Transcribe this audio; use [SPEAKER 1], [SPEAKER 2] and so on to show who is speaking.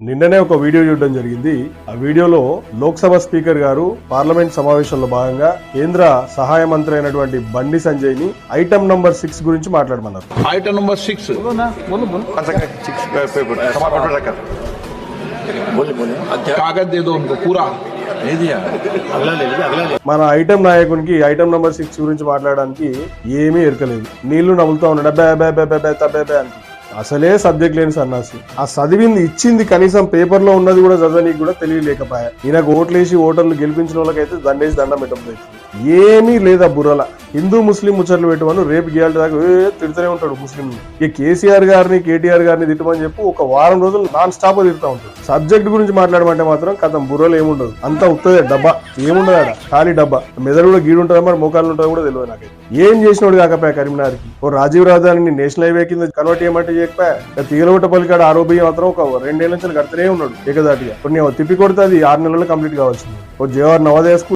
[SPEAKER 1] నిన్ననే ఒక వీడియో చూడడం జరిగింది. ఆ వీడియోలో లోక్సభ స్పీకర్ గారు పార్లమెంట్ సమావేశంలో భాగంగా కేంద్ర సహాయ మంత్రి అయినటువంటి బండి సంజయ్ ని ఐటమ్ నంబర్ 6 గురించి మాట్లాడమన్నారు.
[SPEAKER 2] आइटम नंबर 6 कागज दे दो उनको पूरा दे दिया.
[SPEAKER 1] మన ఐటమ్ నాయకునికి ఐటమ్ నంబర్ 6 గురించి మాట్లాడడానికి ఏమీ ఎరకలేదు. నీళ్లు నవ్వులుతా ఉన్నాడు అబ్బే అని. అసలే సబ్జెక్ట్ లేని సన్నాసి. ఆ చదివింది ఇచ్చింది కనీసం పేపర్ లో ఉన్నది కూడా చదవనీకి కూడా తెలియలేకపోయా. ఈయనకు ఓట్లేసి ఓటర్లు గెలిపించిన వాళ్ళకైతే దండేసి దండం పెట్టబోతుంది. ఏమీ లేదా బుర్రల. హిందూ ముస్లిం ముచ్చట్లు పెట్టమని రేపు గేయాలి దాకా తిడుతూనే ఉంటాడు ముస్లిం. ఇక కేసీఆర్ గారిని కేటీఆర్ గారిని తిట్టమని చెప్పి ఒక వారం రోజులు నాన్ స్టాప్ తిడుతూ ఉంటాడు. సబ్జెక్ట్ గురించి మాట్లాడమంటే మాత్రం కథం బుర్రలు ఏముండదు. అంతా ఉత్తదే డబ్బా ఏముండదు ఆడ ఖాళీ డబ్బా. మెదడు కూడా గీడు ఉంటుందా మరి మోకాళ్ళు ఉంటుందో కూడా తెలియదు నాకైతే. ఏం చేసినోడు కాకపోయా కరీంనగర్కి ఓ రాజీవ్ రాజధానిని నేషనల్ హైవే కింద కన్వర్ట్ చేయమంటే చేయకపోయా. తీగలగుట్టపల్లి కాడ ఆరోగ్యం మాత్రం ఒక 2 ఏళ్ల నుంచి కడుతూనే ఉన్నాడు ఏకదాటిగా. కొన్ని తిప్పి కొడితే అది 6 నెలల్లో కంప్లీట్ కావాల్సింది. ఓ జవహర్ నవోదయ స్కూల్